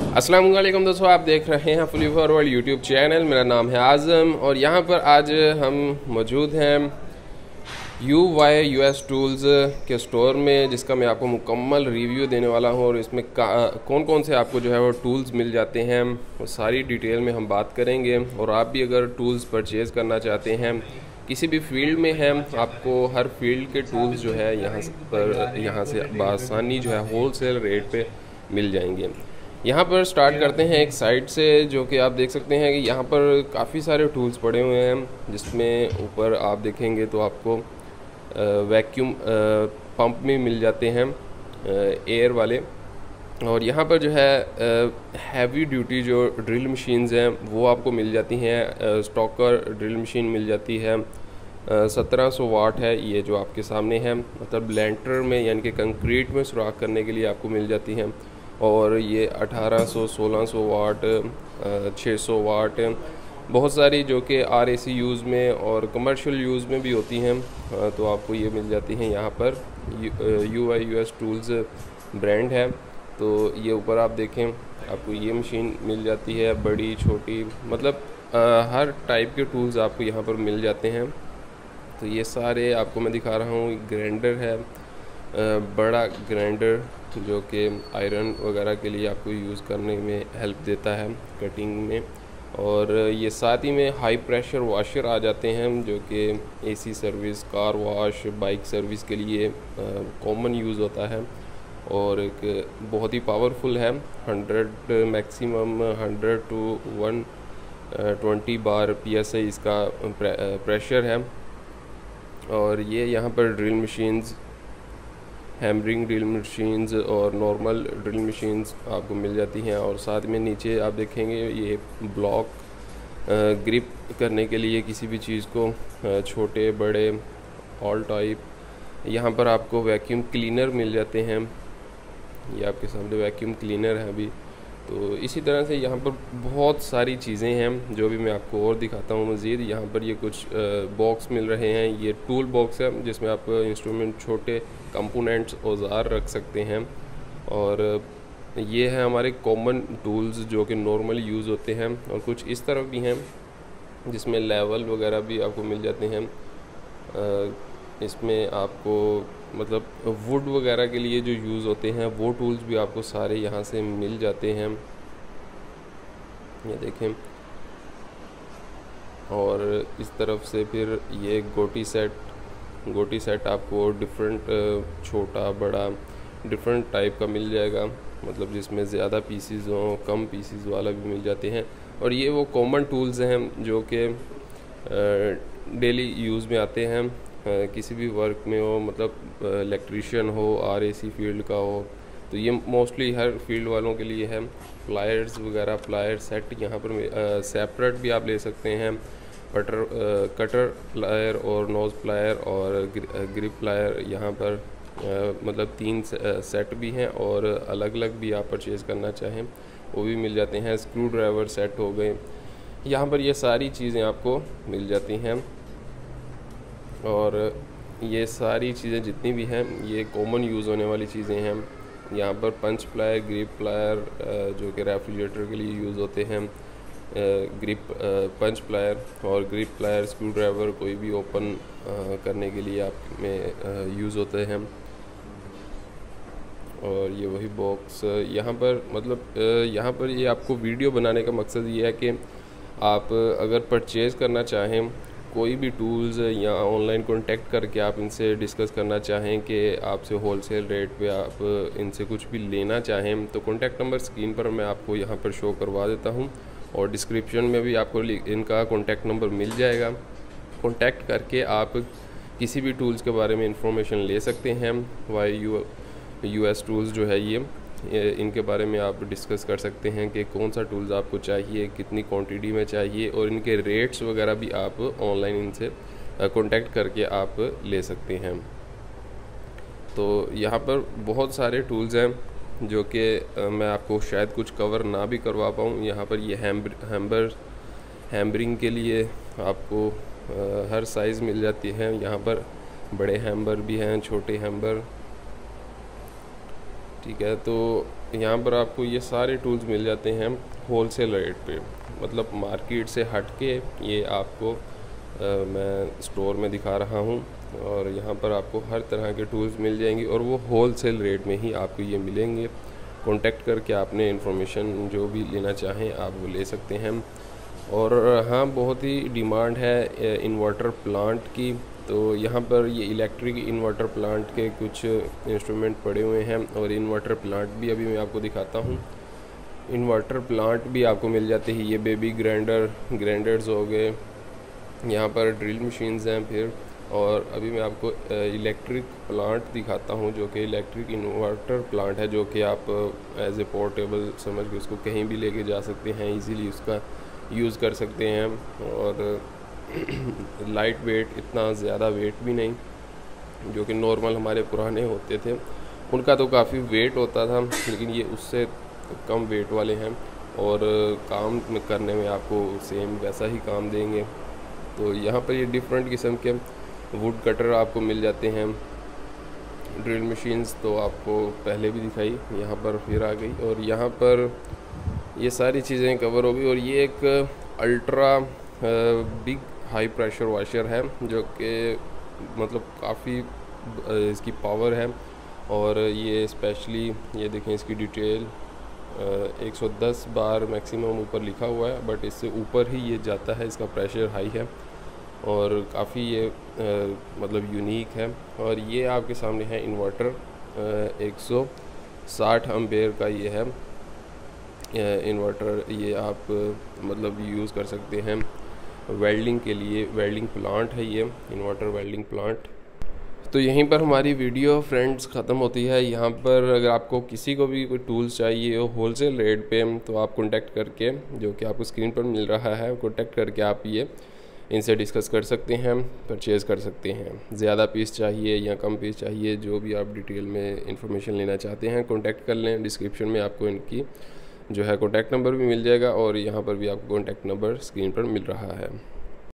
अस्सलाम वालेकुम दोस्तों, आप देख रहे हैं फुली फॉरवर्ड यूट्यूब चैनल। मेरा नाम है आज़म और यहाँ पर आज हम मौजूद हैं US टूल्स के स्टोर में, जिसका मैं आपको मुकम्मल रिव्यू देने वाला हूँ और इसमें कौन कौन से आपको जो है वो टूल्स मिल जाते हैं वो सारी डिटेल में हम बात करेंगे। और आप भी अगर टूल्स परचेज़ करना चाहते हैं, किसी भी फील्ड में हैं, आपको हर फील्ड के टूल्स जो है यहाँ से बआसानी जो है होलसेल रेट पे मिल जाएंगे। यहाँ पर स्टार्ट करते हैं एक साइट से, जो कि आप देख सकते हैं कि यहाँ पर काफ़ी सारे टूल्स पड़े हुए हैं, जिसमें ऊपर आप देखेंगे तो आपको वैक्यूम पंप में मिल जाते हैं एयर वाले। और यहाँ पर जो है हैवी ड्यूटी जो ड्रिल मशीन्स हैं वो आपको मिल जाती हैं। स्टॉकर ड्रिल मशीन मिल जाती है, 1700 वाट है ये जो आपके सामने है, मतलब लेंटर में यानी कि कंक्रीट में सुराख करने के लिए आपको मिल जाती हैं। और ये 1800, 1600 वाट, 600 वाट, बहुत सारी जो कि RAC यूज़ में और कमर्शियल यूज़ में भी होती हैं, तो आपको ये मिल जाती हैं यहाँ पर। US टूल्स ब्रांड है, तो ये ऊपर आप देखें आपको ये मशीन मिल जाती है, बड़ी छोटी, मतलब हर टाइप के टूल्स आपको यहाँ पर मिल जाते हैं। तो ये सारे आपको मैं दिखा रहा हूँ। ग्राइंडर है, बड़ा ग्राइंडर जो कि आयरन वगैरह के लिए आपको यूज़ करने में हेल्प देता है, कटिंग में। और ये साथ ही में हाई प्रेशर वॉशर आ जाते हैं, जो कि AC service, car wash, bike service के लिए कॉमन यूज़ होता है। और एक बहुत ही पावरफुल है, 100 मैक्सिमम 100 to 120 बार PSI इसका प्रेशर है। और ये यहाँ पर drill machines, hammering drill machines और नॉर्मल ड्रिल मशीन्स आपको मिल जाती हैं। और साथ में नीचे आप देखेंगे ये ब्लॉक ग्रिप करने के लिए किसी भी चीज़ को, छोटे बड़े ऑल टाइप। यहाँ पर आपको वैक्यूम क्लीनर मिल जाते हैं, ये आपके सामने वैक्यूम क्लीनर है अभी। तो इसी तरह से यहाँ पर बहुत सारी चीज़ें हैं जो भी मैं आपको और दिखाता हूँ मज़ीद। यहाँ पर ये कुछ बॉक्स मिल रहे हैं, ये टूल बॉक्स है जिसमें आप इंस्ट्रूमेंट, छोटे कंपोनेंट्स, औजार रख सकते हैं। और ये है हमारे कॉमन टूल्स जो कि नॉर्मल यूज़ होते हैं। और कुछ इस तरफ भी हैं जिसमें लेवल वगैरह भी आपको मिल जाते हैं। इसमें आपको मतलब वुड वगैरह के लिए जो यूज़ होते हैं वो टूल्स भी आपको सारे यहाँ से मिल जाते हैं, ये देखें। और इस तरफ से फिर ये गोटी सेट आपको डिफरेंट, छोटा बड़ा डिफरेंट टाइप का मिल जाएगा, मतलब जिसमें ज़्यादा पीसीज हों, कम पीसीज वाला भी मिल जाते हैं। और ये वो कॉमन टूल्स हैं जो कि डेली यूज़ में आते हैं, किसी भी वर्क में हो, मतलब इलेक्ट्रीशियन हो, RAC फील्ड का हो, तो ये मोस्टली हर फील्ड वालों के लिए है। प्लायर्स वगैरह, प्लायर सेट यहाँ पर सेपरेट भी आप ले सकते हैं, कटर प्लायर और नोज़ प्लायर और ग्रिप प्लायर यहाँ पर मतलब 3 सेट भी हैं। और अलग अलग भी आप परचेज़ करना चाहें वो भी मिल जाते हैं। स्क्रू ड्राइवर सेट हो गए, यहाँ पर ये सारी चीज़ें आपको मिल जाती हैं। और ये सारी चीज़ें जितनी भी हैं ये कॉमन यूज़ होने वाली चीज़ें हैं। यहाँ पर पंच प्लायर, ग्रिप प्लायर जो कि रेफ्रिजरेटर के लिए यूज़ होते हैं, ग्रिप पंच प्लायर और ग्रिप प्लायर, स्क्रू ड्राइवर कोई भी ओपन करने के लिए आप में यूज़ होते हैं। और ये वही बॉक्स यहाँ पर, मतलब यहाँ पर ये आपको वीडियो बनाने का मकसद ये है कि आप अगर परचेज़ करना चाहें कोई भी टूल्स या ऑनलाइन कांटेक्ट करके आप इनसे डिस्कस करना चाहें कि आपसे होलसेल रेट पे आप इनसे कुछ भी लेना चाहें, तो कॉन्टैक्ट नंबर स्क्रीन पर मैं आपको यहाँ पर शो करवा देता हूँ। और डिस्क्रिप्शन में भी आपको इनका कॉन्टैक्ट नंबर मिल जाएगा। कॉन्टैक्ट करके आप किसी भी टूल्स के बारे में इंफॉर्मेशन ले सकते हैं। US टूल्स जो है ये इनके बारे में आप डिस्कस कर सकते हैं कि कौन सा टूल्स आपको चाहिए, कितनी क्वांटिटी में चाहिए, और इनके रेट्स वगैरह भी आप ऑनलाइन इनसे कांटेक्ट करके आप ले सकते हैं। तो यहाँ पर बहुत सारे टूल्स हैं जो कि मैं आपको शायद कुछ कवर ना भी करवा पाऊँ। यहाँ पर ये हैमरिंग के लिए आपको हर साइज़ मिल जाती है। यहाँ पर बड़े हैमर भी हैं, छोटे हैमर, ठीक है। तो यहाँ पर आपको ये सारे टूल्स मिल जाते हैं होलसेल रेट पे, मतलब मार्केट से हट के ये आपको मैं स्टोर में दिखा रहा हूँ। और यहाँ पर आपको हर तरह के टूल्स मिल जाएंगे और वो होलसेल रेट में ही आपको ये मिलेंगे। कॉन्टेक्ट करके आपने इन्फॉर्मेशन जो भी लेना चाहें आप वो ले सकते हैं। और हाँ, बहुत ही डिमांड है इन्वर्टर प्लांट की, तो यहाँ पर ये इलेक्ट्रिक इन्वर्टर प्लांट के कुछ इंस्ट्रूमेंट पड़े हुए हैं और इन्वर्टर प्लांट भी अभी मैं आपको दिखाता हूँ। इन्वर्टर प्लांट भी आपको मिल जाते हैं, ये बेबी ग्राइंडर्स हो गए, यहाँ पर ड्रिल मशीन्स हैं फिर। और अभी मैं आपको इलेक्ट्रिक प्लांट दिखाता हूँ जो कि इलेक्ट्रिक इन्वर्टर प्लांट है, जो कि आप एज ए पोर्टेबल समझ के उसको कहीं भी लेके जा सकते हैं, इजीली उसका यूज़ कर सकते हैं। और लाइट वेट, इतना ज़्यादा वेट भी नहीं, जो कि नॉर्मल हमारे पुराने होते थे उनका तो काफ़ी वेट होता था, लेकिन ये उससे कम वेट वाले हैं और काम करने में आपको सेम वैसा ही काम देंगे। तो यहाँ पर ये डिफरेंट किस्म के वुड कटर आपको मिल जाते हैं। ड्रिल मशीन्स तो आपको पहले भी दिखाई, यहाँ पर फिर आ गई। और यहाँ पर ये सारी चीज़ें कवर हो गई। और ये एक ultra big high pressure washer है, जो कि मतलब काफ़ी इसकी पावर है। और ये स्पेशली ये देखें, इसकी डिटेल 110 बार मैक्सिमम ऊपर लिखा हुआ है, बट इससे ऊपर ही ये जाता है, इसका प्रेशर हाई है और काफ़ी ये मतलब यूनिक है। और ये आपके सामने है इन्वर्टर 160 एम्पेयर का ये है इन्वर्टर। ये आप मतलब यूज़ कर सकते हैं वेल्डिंग के लिए, वेल्डिंग प्लांट है ये इन्वर्टर वेल्डिंग प्लांट। तो यहीं पर हमारी वीडियो फ्रेंड्स ख़त्म होती है। यहाँ पर अगर आपको किसी को भी कोई टूल्स चाहिए हो होलसेल रेट पे, तो आप कांटेक्ट करके, जो कि आपको स्क्रीन पर मिल रहा है, कांटेक्ट करके आप ये इनसे डिस्कस कर सकते हैं, परचेज़ कर सकते हैं। ज़्यादा पीस चाहिए या कम पीस चाहिए, जो भी आप डिटेल में इंफॉर्मेशन लेना चाहते हैं कांटेक्ट कर लें। डिस्क्रिप्शन में आपको इनकी जो है कांटेक्ट नंबर भी मिल जाएगा और यहाँ पर भी आपको कांटेक्ट नंबर स्क्रीन पर मिल रहा है।